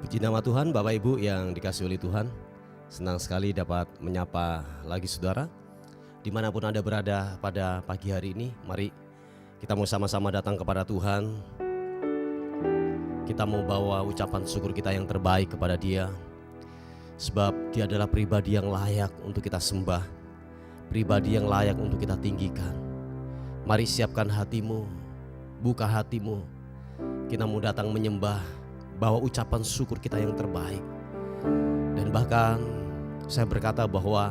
Puji nama Tuhan, Bapak Ibu yang dikasihi oleh Tuhan. Senang sekali dapat menyapa lagi saudara dimanapun Anda berada pada pagi hari ini. Mari kita mau sama-sama datang kepada Tuhan. Kita mau bawa ucapan syukur kita yang terbaik kepada Dia, sebab Dia adalah pribadi yang layak untuk kita sembah, pribadi yang layak untuk kita tinggikan. Mari siapkan hatimu, buka hatimu. Kita mau datang menyembah, bawa ucapan syukur kita yang terbaik. Dan bahkan saya berkata bahwa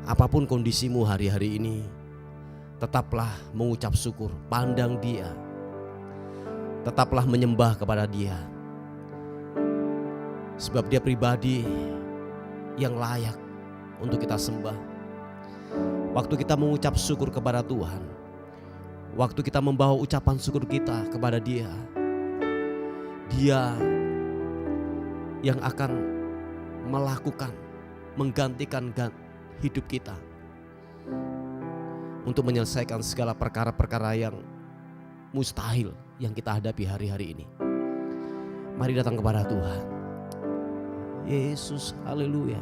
apapun kondisimu hari-hari ini, tetaplah mengucap syukur, pandang Dia, tetaplah menyembah kepada Dia, sebab Dia pribadi yang layak untuk kita sembah. Waktu kita mengucap syukur kepada Tuhan, waktu kita membawa ucapan syukur kita kepada Dia, Dia yang akan melakukan, menggantikan hidup kita untuk menyelesaikan segala perkara-perkara yang mustahil yang kita hadapi hari-hari ini. Mari datang kepada Tuhan. Yesus, haleluya.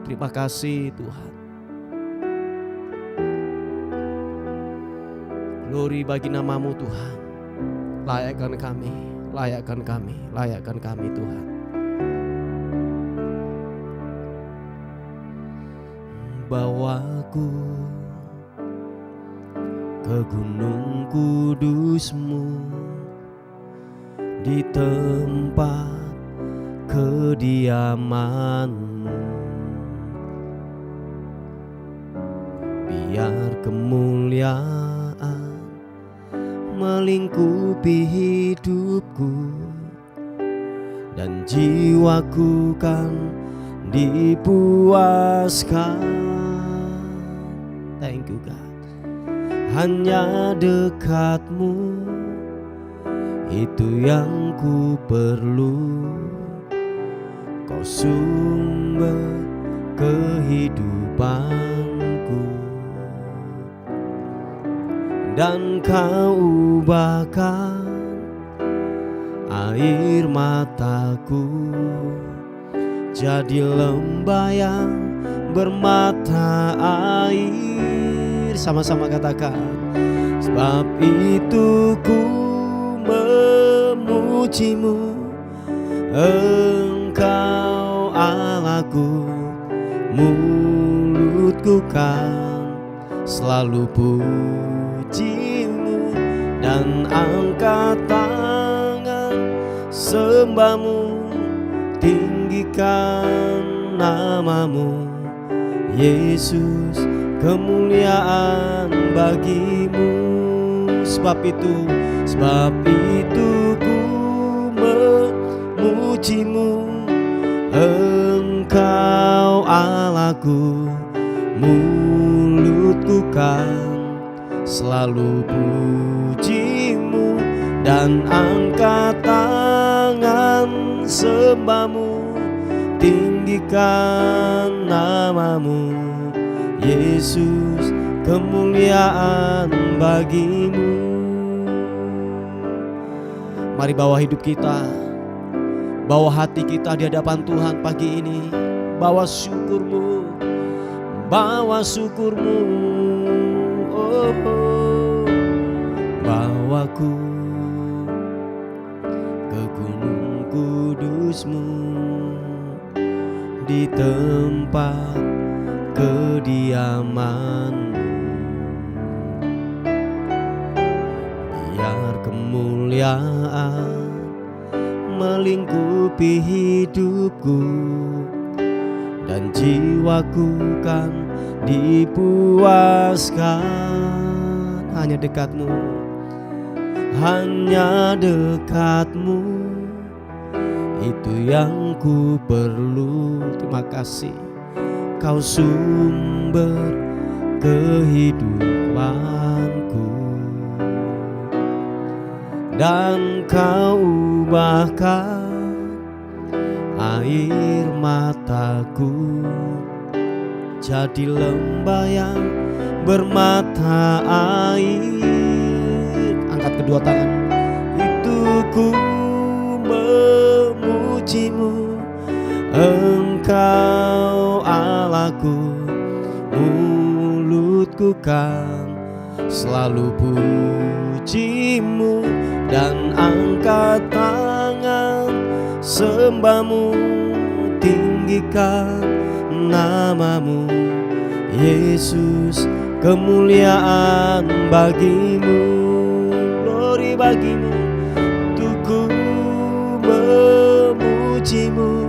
Terima kasih Tuhan. Glory bagi nama-Mu Tuhan. Layakkan kami, layakkan kami, layakkan kami Tuhan. Bawaku ke gunung kudus-Mu, di tempat kediaman-Mu. Biar kemuliaan melingkupi hidupku, dan jiwaku kan dipuaskan. Thank you God. Hanya dekat-Mu, itu yang ku perlu. Kau sumber kehidupanku, dan Kau ubahkan air mataku jadi lembah yang bermata air. Sama-sama katakan. Sebab itu ku memuji-Mu, Engkau Allahku. Mulutku kan selalu puji-Mu, dan angkat tangan sembah-Mu, tinggikan nama-Mu. Yesus, kemuliaan bagi-Mu. Sebab itu ku memuji-Mu, Engkau Allahku. Mulutku kan selalu puji-Mu, dan angkat tangan sembah-Mu, tinggikan nama-Mu. Yesus, kemuliaan bagi-Mu. Mari bawa hidup kita, bawa hati kita di hadapan Tuhan pagi ini. Bawa syukur-Mu, bawa syukur-Mu. Oh, oh. Bawaku ke gunung kudus-Mu, di tempat kediaman-Mu. Biar kemuliaan melingkupi hidupku, dan jiwaku kan dipuaskan. Hanya dekat-Mu, hanya dekat-Mu, itu yang ku perlu. Terima kasih. Kau sumber kehidupanku, dan Kau ubahkan air mataku jadi lembah yang bermata air. Angkat kedua tangan. Itu ku memujimu, Engkau Allahku, mulutku kan selalu pujimu dan angkat tangan sembahmu, tinggikan namamu, Yesus, kemuliaan bagimu, glory bagimu, untuk ku memujimu,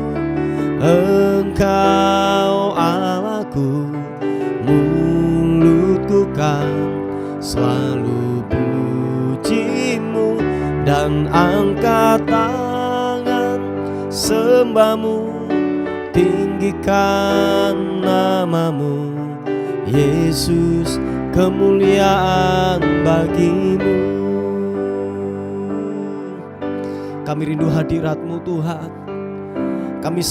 Engkau Allahku, mulutku kan selalu pujimu dan angkat tangan sembahmu, tinggikan namamu, Yesus, kemuliaan bagimu. Kami rindu hadirat-Mu Tuhan. Kami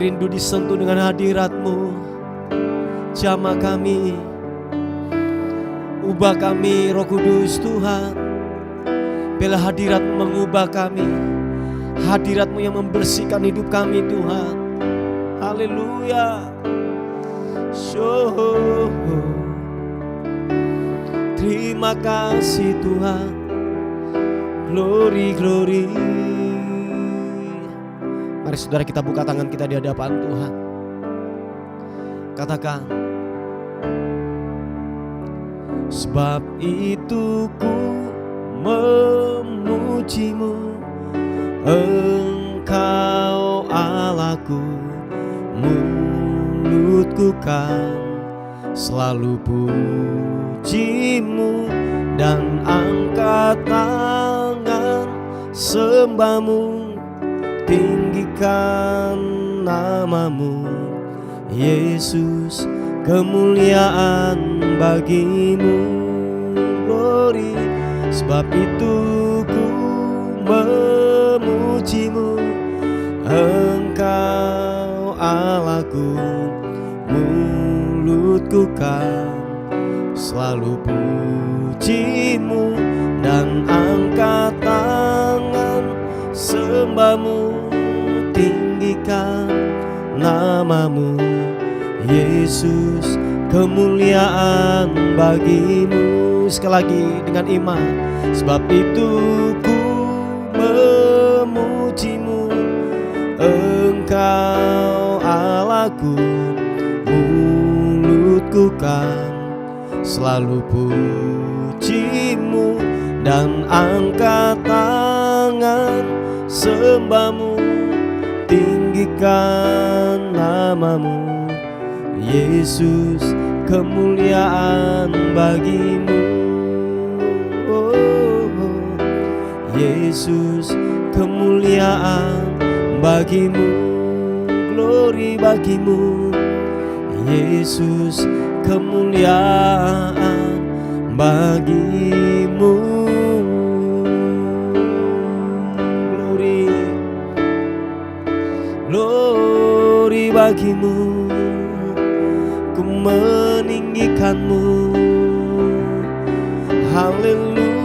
rindu disentuh dengan hadirat-Mu. Jamah kami, ubah kami Roh Kudus Tuhan. Bila hadirat-Mu mengubah kami, hadirat-Mu yang membersihkan hidup kami Tuhan. Haleluya. Terima kasih Tuhan. Glory, glory. Mari saudara kita buka tangan kita di hadapan Tuhan. Katakan, sebab itu ku memujimu, Engkau Allahku, mulutku kan selalu pujimu dan angkat tangan sembahmu, tinggikan namamu, Yesus, kemuliaan bagimu, glory. Sebab itu ku memujimu, Engkau Allahku, mulutku kan selalu pujimu dan angkat tangan sembahmu, tinggikan namamu, Yesus, kemuliaan bagimu. Sekali lagi dengan iman. Sebab itu ku memujimu, Engkau Allahku, mulutku kan selalu pujimu dan angkat tangan sembahmu, tinggikan namamu, Yesus, kemuliaan bagimu. Yesus, kemuliaan bagimu, glory bagimu, Yesus, kemuliaan bagimu, glory, glory bagimu, ku meninggikanmu, haleluya,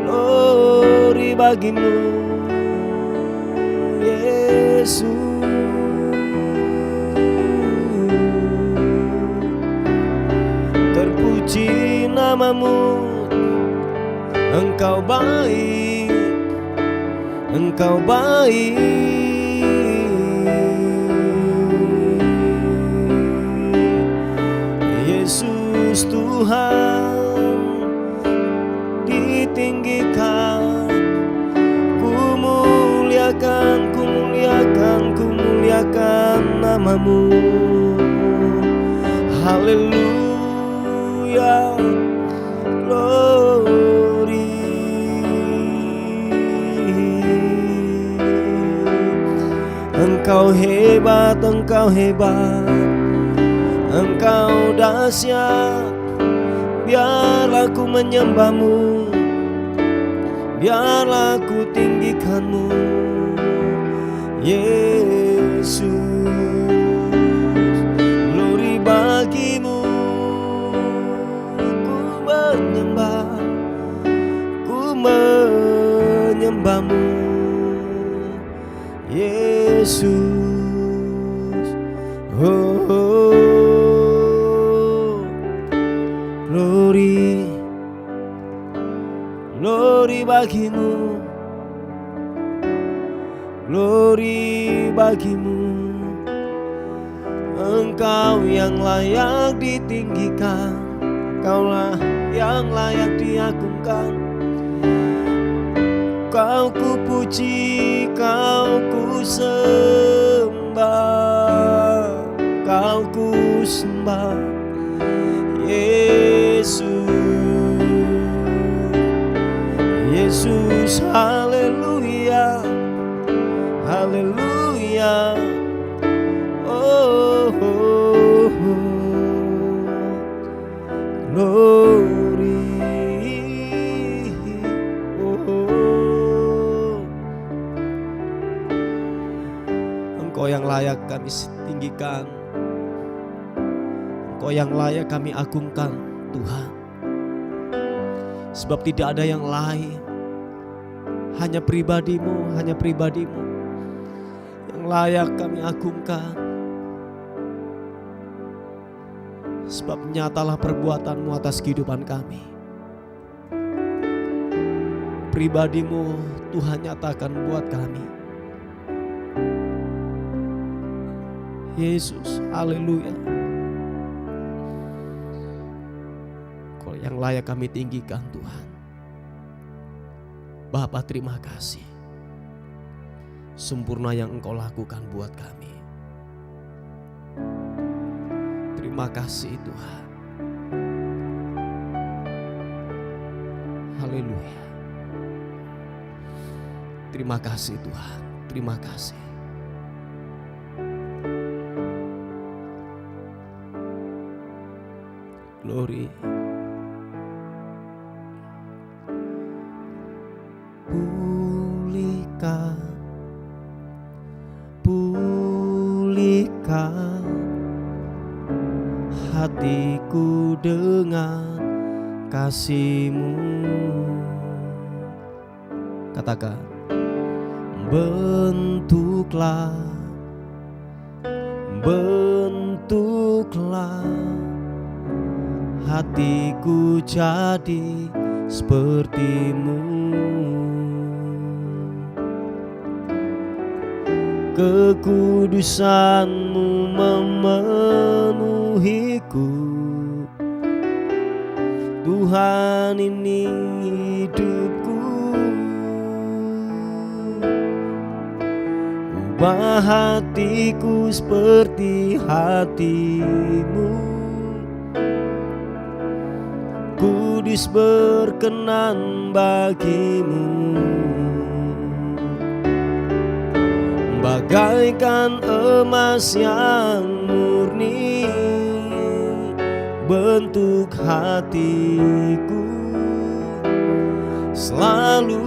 glory bagimu, Yesus. Terpuji namamu, Engkau baik, Engkau baik, Yesus Tuhan ditinggikan, ku muliakan, ku muliakan, ku muliakan namamu, haleluya, glory. Engkau hebat, Engkau hebat, Engkau dahsyat. Biarlah ku menyembahmu, biarlah ku tinggikanmu, Yesus. Glory bagimu, ku menyembah, hambamu Yesus. Oh, glory, glory bagimu, glory bagimu. Engkau yang layak ditinggikan, Kaulah yang layak diagungkan. Kau ku puji, kau ku sembah, kau ku sembah Yesus. Yesus, haleluya, haleluya. Oh, oh, oh. Glory, oh, oh. Engkau yang layak kami tinggikan, Engkau yang layak kami agungkan Tuhan. Sebab tidak ada yang lain, hanya pribadi-Mu, hanya pribadi-Mu yang layak kami agungkan. Sebab nyatalah perbuatan-Mu atas kehidupan kami. Pribadi-Mu Tuhan nyatakan buat kami. Yesus, haleluya. Kau yang layak kami tinggikan Tuhan. Bapa, terima kasih. Sempurna yang Engkau lakukan buat kami. Terima kasih Tuhan. Haleluya. Terima kasih Tuhan. Terima kasih. Glory. Pulihkan, pulihkan hatiku dengan kasih-Mu. Katakan, bentuklah, bentuklah hatiku jadi seperti-Mu. Kekudusan-Mu memenuhiku. Tuhan, ini hidupku. Ubah hatiku seperti hati-Mu. Kudus berkenan bagi-Mu. Bagaikan emas yang murni, bentuk hatiku selalu.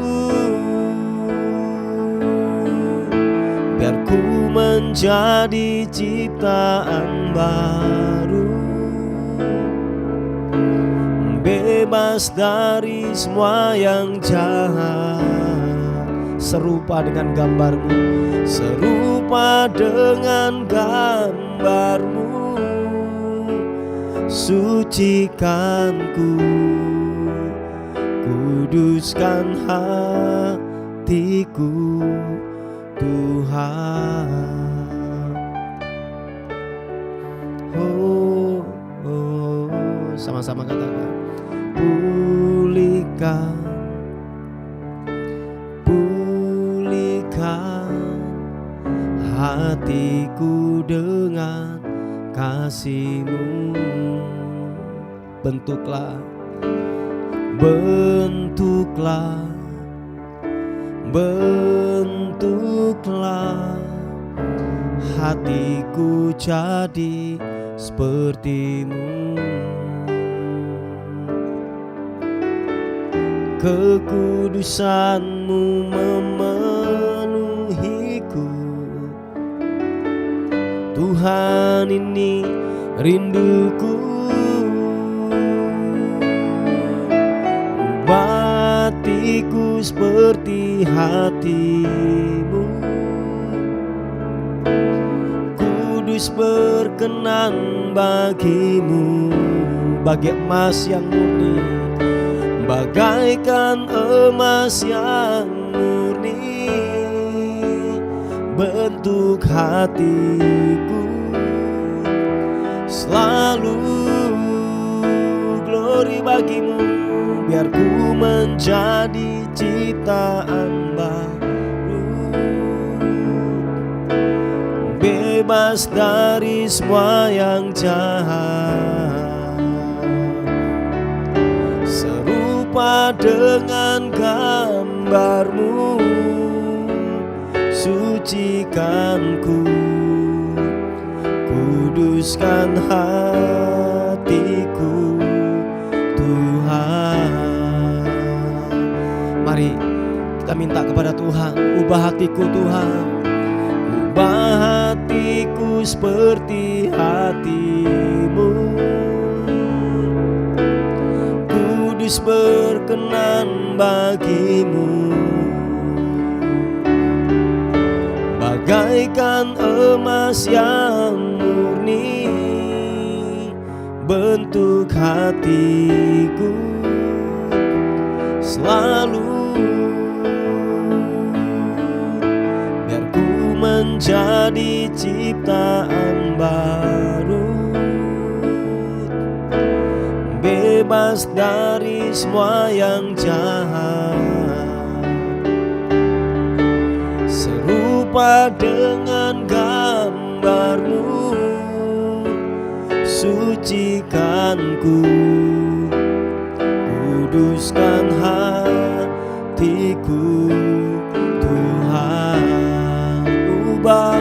Biar ku menjadi ciptaan baru, bebas dari semua yang jahat. Serupa dengan gambar-Mu, serupa dengan gambar-Mu. Sucikanku, kuduskan hatiku Tuhan. Oh, oh, sama-sama katakan, pulihkan, hatiku dengan kasih-Mu. Bentuklah, bentuklah, bentuklah hatiku jadi seperti-Mu. Kekudusan-Mu memenuhiku. Tuhan, ini rinduku. Ubah hatiku seperti hatimu. Kudus berkenan bagimu, bagai emas yang murni, bagaikan emas yang murni, bentuk hatiku selalu glory bagimu. Biar ku menjadi ciptaan baru, bebas dari semua yang jahat, serupa dengan gambarmu. Sucikan ku, kuduskan hatiku, Tuhan. Mari kita minta kepada Tuhan, ubah hatiku Tuhan, ubah hatiku seperti hatimu. Kudus berkenan bagimu, bagaikan emas yang murni, bentuk hatiku selalu. Biar ku menjadi ciptaan baru, bebas dari semua yang jahat, serupa dengan gambarmu. Sucikan ku, kuduskan hatiku, Tuhan. Ubah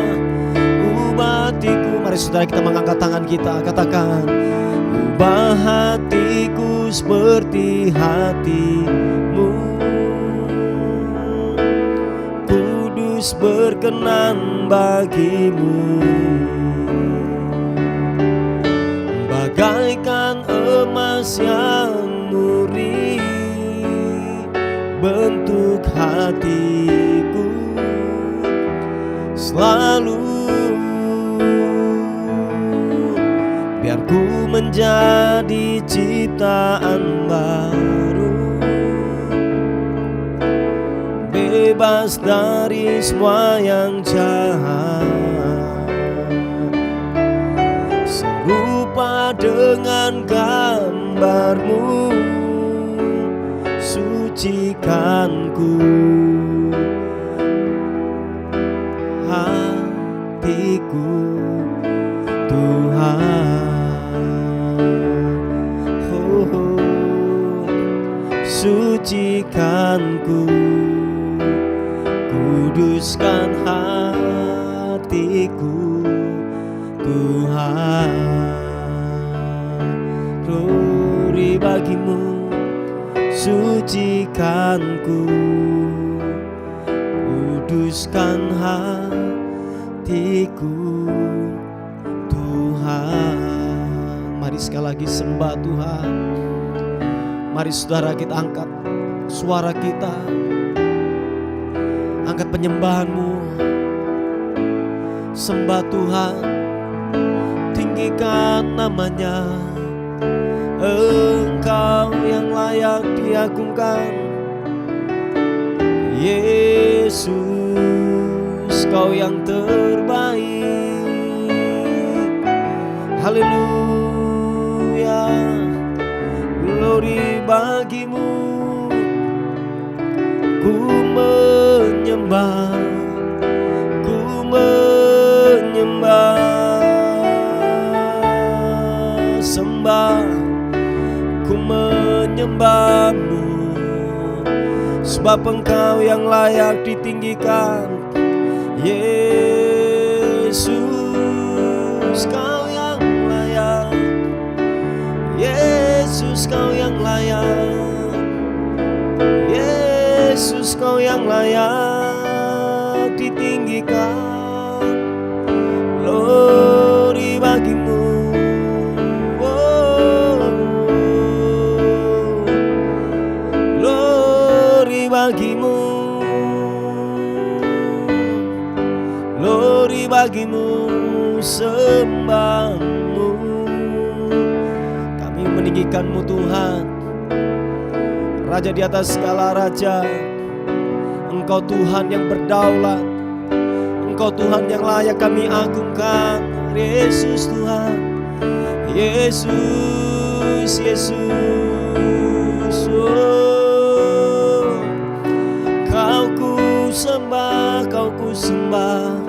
hatiku. Mari saudara kita mengangkat tangan kita, katakan, ubah hatiku seperti hatimu. Kudus berkenan bagimu, bagaikan emas yang murni, bentuk hatiku selalu. Biar ku menjadi ciptaan baru, bebas dari semua yang jahat, serupa dengan gambarmu. Sucikan ku, hatiku, Tuhan. Sucikan ku, kuduskan hatiku, Tuhan. Glory bagimu, sucikan ku, kuduskan hatiku, Tuhan. Mari sekali lagi sembah Tuhan. Mari saudara kita angkat suara kita, angkat penyembahanmu, sembah Tuhan, tinggikan namanya. Engkau yang layak diagungkan, Yesus, Kau yang terbaik. Haleluya, glory bagimu. Ku menyembah, sembah, ku menyembahmu, sebab Engkau yang layak ditinggikan. Yesus, Kau yang layak, Yesus, Kau yang layak, Yesus, Kau yang layak ditinggikan. Glory bagimu, glory bagimu. bagimu sembahmu. Kami meninggikanmu Tuhan, Raja di atas segala raja. Engkau Tuhan yang berdaulat, Engkau Tuhan yang layak kami agungkan. Yesus Tuhan, Yesus, Yesus, oh. Kau ku sembah, Kau ku sembah,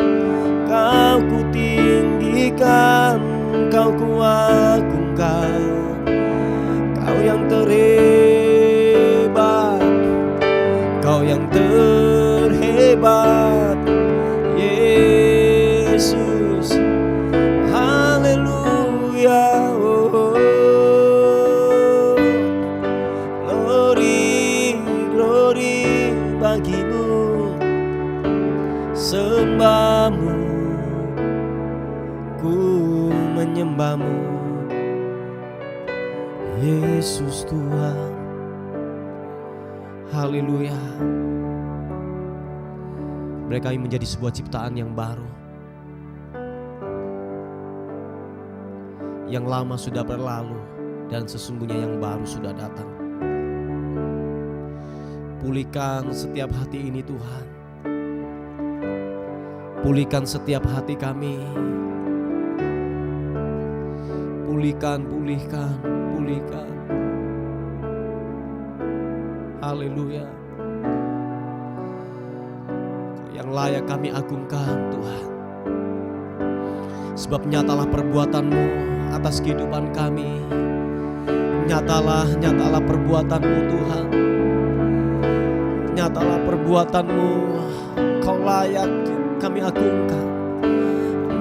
Kau ku tinggikan, Kau ku agungkan. Kau yang terhebat, Kau yang terhebat, Yesus. Haleluya, oh. Glory, glory bagimu, sembahmu, ku menyembahmu, Yesus Tuhan. Haleluya. Mereka ingin menjadi sebuah ciptaan yang baru. Yang lama sudah berlalu dan sesungguhnya yang baru sudah datang. Pulihkan setiap hati ini Tuhan. Pulihkan setiap hati kami. Pulihkan, pulihkan, pulihkan. Haleluya. Yang layak kami agungkan Tuhan. Sebab nyatalah perbuatan-Mu atas kehidupan kami. Nyatalah perbuatan-Mu Tuhan. Nyatalah perbuatan-Mu. Kau layak kami agungkan,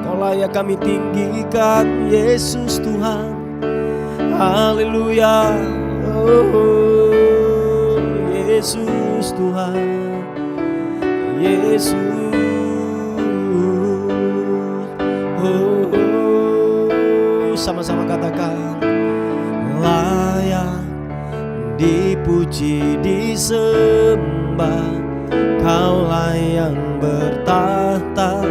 Kau layak kami tinggikan, Yesus Tuhan. Haleluya, oh, Yesus Tuhan, Yesus, oh, sama-sama katakan, layak dipuji, disembah, Kaulah yang bertahta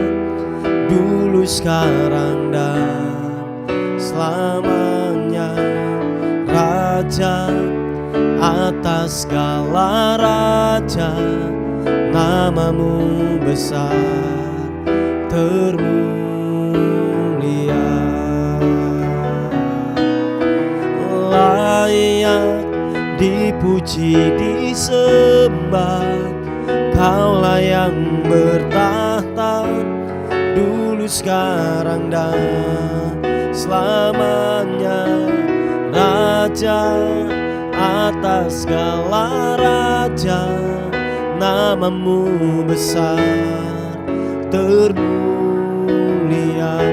dulu, sekarang, dan selamanya. Raja atas segala raja, namamu besar termulia. Layak dipuji, disembah, Kaulah yang bertahta dulu, sekarang, dan selamanya. Raja atas segala raja, namamu besar termulia.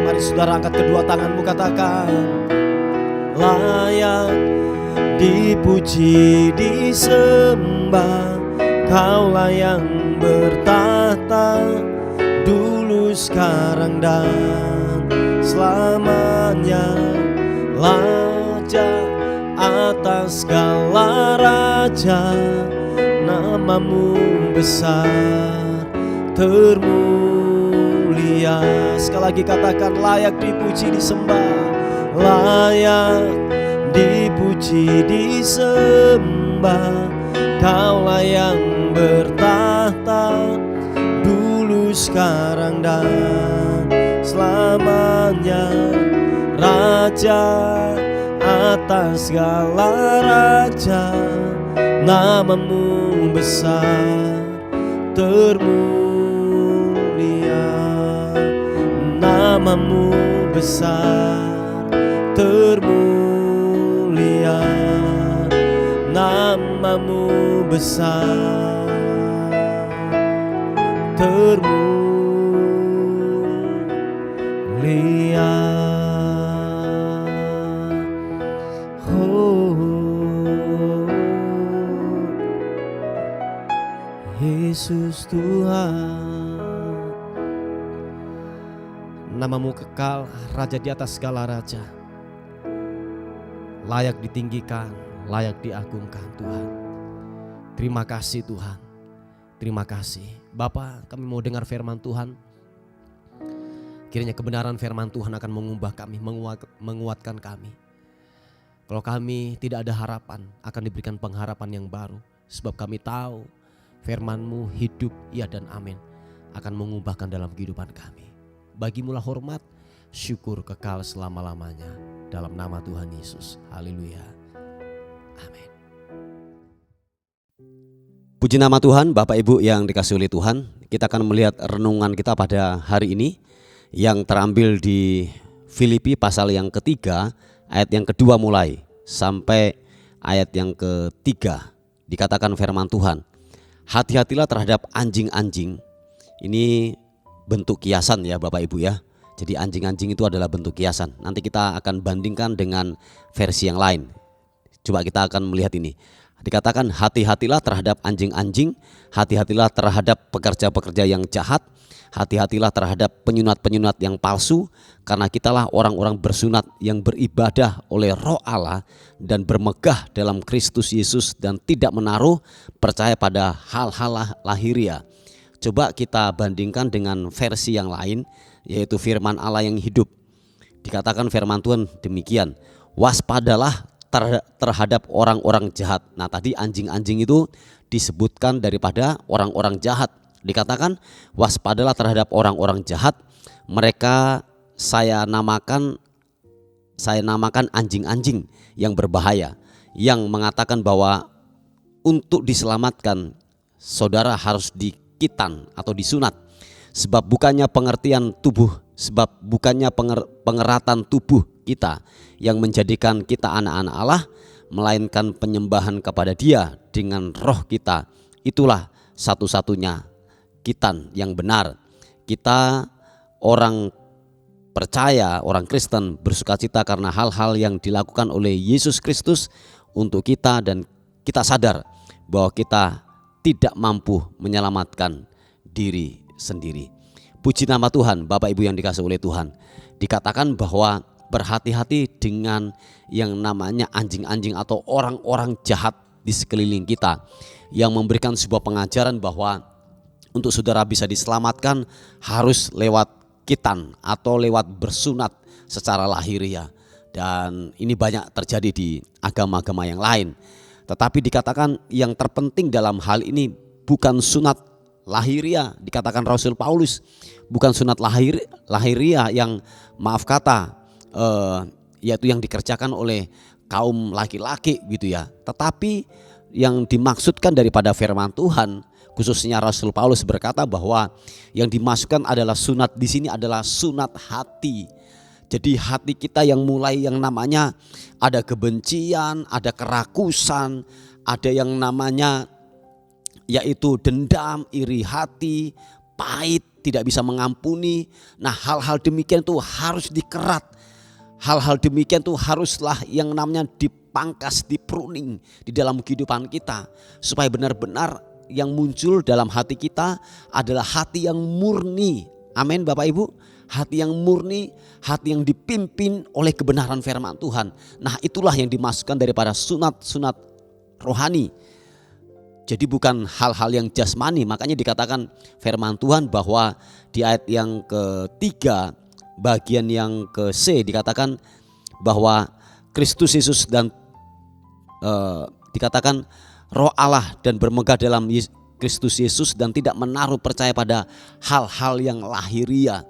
Mari saudara angkat kedua tanganmu, katakan, layak dipuji, disembah, Kaulah yang bertahta dulu, sekarang, dan selamanya. Raja atas segala raja, namamu besar termulia. Sekali lagi katakan, layak dipuji, disembah, layak dipuji, disembah, Kaulah yang bertahta dulu, sekarang, dan selamanya. Raja atas segala raja, namamu besar termulia. Namamu besar termulia. Namamu besar termulia. Yesus Tuhan, namamu kekal, Raja di atas segala raja, layak ditinggikan, layak diagungkan Tuhan. Terima kasih Tuhan, terima kasih Bapa. Kami mau dengar firman Tuhan. Kiranya kebenaran firman Tuhan akan mengubah kami, menguatkan kami. Kalau kami tidak ada harapan, akan diberikan pengharapan yang baru. Sebab kami tahu firman-Mu hidup, ya dan amin, akan mengubahkan dalam kehidupan kami. Bagimulah hormat, syukur kekal selama-lamanya. Dalam nama Tuhan Yesus. Haleluya. Amin. Puji nama Tuhan, Bapak Ibu yang dikasihi oleh Tuhan. Kita akan melihat renungan kita pada hari ini yang terambil di Filipi pasal yang ketiga, ayat yang kedua mulai sampai ayat yang ketiga. Dikatakan firman Tuhan, hati-hatilah terhadap anjing-anjing. Ini bentuk kiasan ya Bapak Ibu ya. Jadi anjing-anjing itu adalah bentuk kiasan. Nanti kita akan bandingkan dengan versi yang lain. Coba kita akan melihat ini. Dikatakan hati-hatilah terhadap anjing-anjing, hati-hatilah terhadap pekerja-pekerja yang jahat, hati-hatilah terhadap penyunat-penyunat yang palsu, karena kitalah orang-orang bersunat yang beribadah oleh Roh Allah dan bermegah dalam Kristus Yesus dan tidak menaruh percaya pada hal-hal lahiriah. Coba kita bandingkan dengan versi yang lain, yaitu firman Allah yang hidup. Dikatakan firman Tuhan demikian, waspadalah terhadap orang-orang jahat. Nah tadi anjing-anjing itu disebutkan daripada orang-orang jahat. Dikatakan waspadalah terhadap orang-orang jahat. Mereka saya namakan anjing-anjing yang berbahaya, yang mengatakan bahwa untuk diselamatkan saudara harus dikitan atau disunat. Sebab bukannya pengeratan tubuh kita yang menjadikan kita anak-anak Allah, melainkan penyembahan kepada Dia dengan roh kita. Itulah satu-satunya kitan yang benar. Kita orang percaya, orang Kristen bersukacita karena hal-hal yang dilakukan oleh Yesus Kristus untuk kita, dan kita sadar bahwa kita tidak mampu menyelamatkan diri sendiri. Puji nama Tuhan, Bapak Ibu yang dikasihi oleh Tuhan. Dikatakan bahwa berhati-hati dengan yang namanya anjing-anjing atau orang-orang jahat di sekeliling kita, yang memberikan sebuah pengajaran bahwa untuk saudara bisa diselamatkan harus lewat kitan atau lewat bersunat secara lahiriah. Dan ini banyak terjadi di agama-agama yang lain. Tetapi dikatakan yang terpenting dalam hal ini bukan sunat lahiriah. Dikatakan Rasul Paulus, bukan sunat lahiriah yang maaf kata yaitu yang dikerjakan oleh kaum laki-laki gitu ya. Tetapi yang dimaksudkan daripada firman Tuhan, khususnya Rasul Paulus berkata bahwa yang dimasukkan adalah sunat di sini adalah sunat hati. Jadi hati kita yang mulai yang namanya ada kebencian, ada kerakusan, ada yang namanya yaitu dendam, iri hati, pahit, tidak bisa mengampuni. Nah hal-hal demikian itu harus dikerat. Hal-hal demikian itu haruslah yang namanya dipangkas, dipruning di dalam kehidupan kita, supaya benar-benar yang muncul dalam hati kita adalah hati yang murni. Amin Bapak Ibu. Hati yang murni, hati yang dipimpin oleh kebenaran firman Tuhan. Nah itulah yang dimasukkan daripada sunat-sunat rohani. Jadi bukan hal-hal yang jasmani. Makanya dikatakan firman Tuhan bahwa di ayat yang ketiga bagian yang ke C dikatakan bahwa Kristus Yesus dan dikatakan Roh Allah dan bermegah dalam Kristus Yesus dan tidak menaruh percaya pada hal-hal yang lahiriah.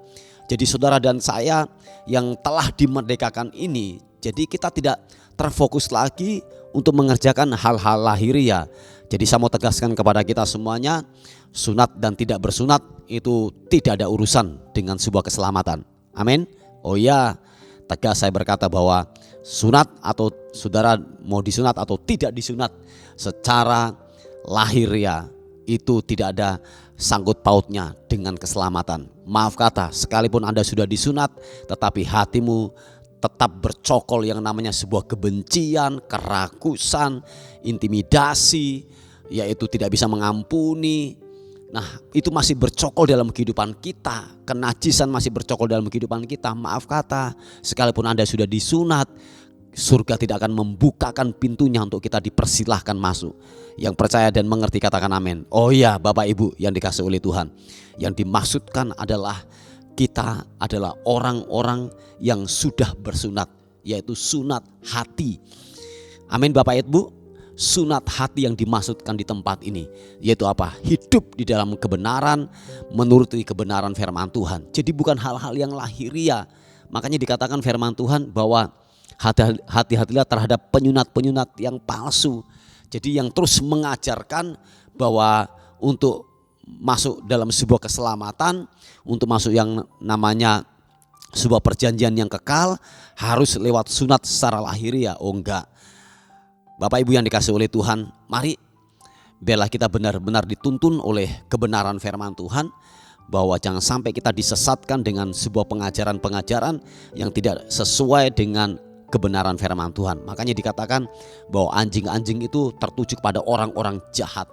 Jadi saudara dan saya yang telah dimerdekakan ini, jadi kita tidak terfokus lagi untuk mengerjakan hal-hal lahiriah. Jadi saya mau tegaskan kepada kita semuanya, sunat dan tidak bersunat itu tidak ada urusan dengan sebuah keselamatan. Amin. Oh ya, tegas saya berkata bahwa sunat atau saudara mau disunat atau tidak disunat secara lahiriah itu tidak ada sangkut pautnya dengan keselamatan. Maaf kata, sekalipun Anda sudah disunat tetapi hatimu tetap bercokol yang namanya sebuah kebencian, kerakusan, intimidasi, yaitu tidak bisa mengampuni. Nah itu masih bercokol dalam kehidupan kita, kenajisan masih bercokol dalam kehidupan kita. Maaf kata, sekalipun Anda sudah disunat, surga tidak akan membukakan pintunya untuk kita dipersilahkan masuk. Yang percaya dan mengerti katakan amin. Oh ya Bapak Ibu yang dikasihi oleh Tuhan, yang dimaksudkan adalah kita adalah orang-orang yang sudah bersunat, yaitu sunat hati. Amin Bapak Ibu. Sunat hati yang dimaksudkan di tempat ini yaitu apa? Hidup di dalam kebenaran, menuruti kebenaran firman Tuhan. Jadi bukan hal-hal yang lahiriah. Makanya dikatakan firman Tuhan bahwa hati-hatilah terhadap penyunat-penyunat yang palsu. Jadi yang terus mengajarkan bahwa untuk masuk dalam sebuah keselamatan, untuk masuk yang namanya sebuah perjanjian yang kekal harus lewat sunat secara lahiriah. Oh enggak. Bapak Ibu yang dikasih oleh Tuhan, mari biarlah kita benar-benar dituntun oleh kebenaran firman Tuhan, bahwa jangan sampai kita disesatkan dengan sebuah pengajaran-pengajaran yang tidak sesuai dengan kebenaran firman Tuhan. Makanya dikatakan bahwa anjing-anjing itu tertuju kepada orang-orang jahat.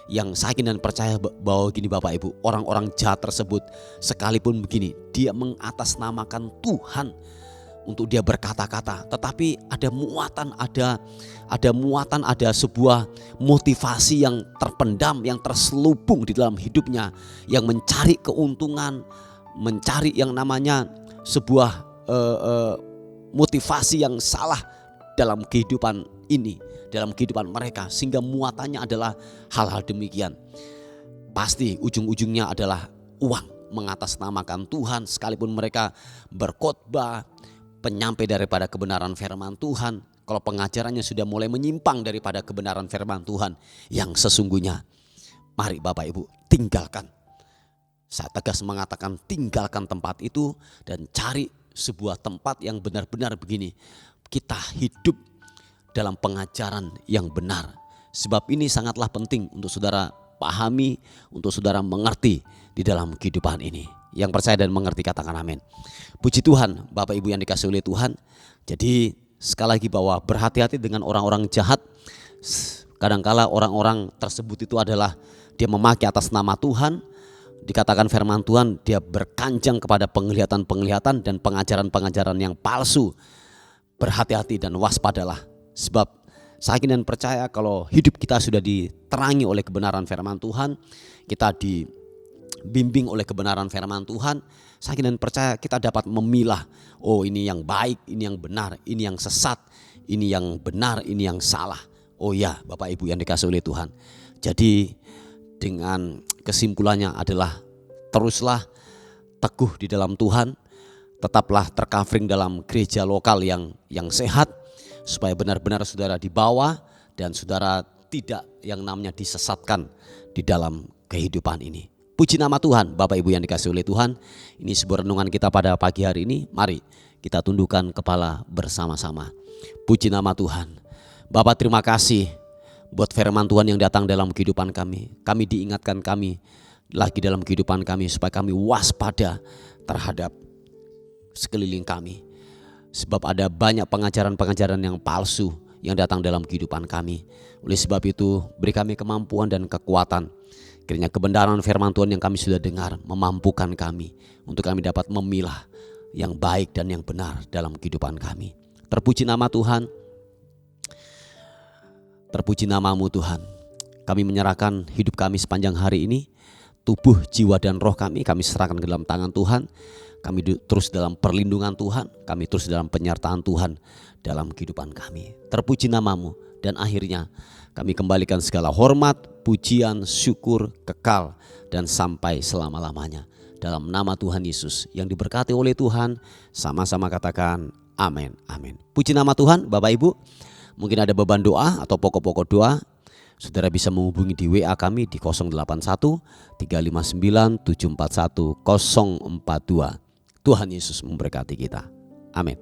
Yang saya yakin dan percaya bahwa gini Bapak Ibu, orang-orang jahat tersebut sekalipun begini, dia mengatasnamakan Tuhan untuk dia berkata-kata, tetapi ada muatan, ada sebuah motivasi yang terpendam, yang terselubung di dalam hidupnya, yang mencari keuntungan, mencari yang namanya sebuah motivasi yang salah dalam kehidupan ini, dalam kehidupan mereka, sehingga muatannya adalah hal-hal demikian. Pasti ujung-ujungnya adalah uang, mengatasnamakan Tuhan, sekalipun mereka berkhotbah, penyampai daripada kebenaran firman Tuhan. Kalau pengajarannya sudah mulai menyimpang daripada kebenaran firman Tuhan yang sesungguhnya, mari Bapak Ibu tinggalkan. Saya tegas mengatakan tinggalkan tempat itu dan cari sebuah tempat yang benar-benar begini. Kita hidup dalam pengajaran yang benar. Sebab ini sangatlah penting untuk saudara pahami, untuk saudara mengerti di dalam kehidupan ini. Yang percaya dan mengerti katakan amin. Puji Tuhan Bapak Ibu yang dikasihi oleh Tuhan. Jadi sekali lagi bahwa berhati-hati dengan orang-orang jahat. Kadangkala orang-orang tersebut itu adalah dia memakai atas nama Tuhan. Dikatakan firman Tuhan, dia berkanjang kepada penglihatan-penglihatan dan pengajaran-pengajaran yang palsu. Berhati-hati dan waspadalah. Sebab saya yakin dan percaya kalau hidup kita sudah diterangi oleh kebenaran firman Tuhan, kita dibimbing oleh kebenaran firman Tuhan, saya yakin dan percaya kita dapat memilah, oh ini yang baik, ini yang benar, ini yang sesat, ini yang benar, ini yang salah. Oh ya Bapak Ibu yang dikasihi oleh Tuhan. Jadi dengan kesimpulannya adalah teruslah teguh di dalam Tuhan, tetaplah tercovering dalam gereja lokal yang sehat, supaya benar-benar saudara dibawa dan saudara tidak yang namanya disesatkan di dalam kehidupan ini. Puji nama Tuhan Bapak Ibu yang dikasihi oleh Tuhan. Ini sebuah renungan kita pada pagi hari ini. Mari kita tundukkan kepala bersama-sama. Puji nama Tuhan. Bapak terima kasih buat firman Tuhan yang datang dalam kehidupan kami. Kami diingatkan kami lagi dalam kehidupan kami supaya kami waspada terhadap sekeliling kami. Sebab ada banyak pengajaran-pengajaran yang palsu yang datang dalam kehidupan kami. Oleh sebab itu beri kami kemampuan dan kekuatan. Kiranya kebenaran firman Tuhan yang kami sudah dengar memampukan kami untuk kami dapat memilah yang baik dan yang benar dalam kehidupan kami. Terpuji nama Tuhan. Terpuji namamu Tuhan. Kami menyerahkan hidup kami sepanjang hari ini. Tubuh, jiwa dan roh kami serahkan ke dalam tangan Tuhan. Kami terus dalam perlindungan Tuhan. Kami terus dalam penyertaan Tuhan dalam kehidupan kami. Terpuji namamu. Dan akhirnya kami kembalikan segala hormat, pujian, syukur, kekal dan sampai selama-lamanya. Dalam nama Tuhan Yesus yang diberkati oleh Tuhan, sama-sama katakan amin, amin. Puji nama Tuhan Bapak Ibu. Mungkin ada beban doa atau pokok-pokok doa, saudara bisa menghubungi di WA kami di 081 359 741 042. Tuhan Yesus memberkati kita. Amin.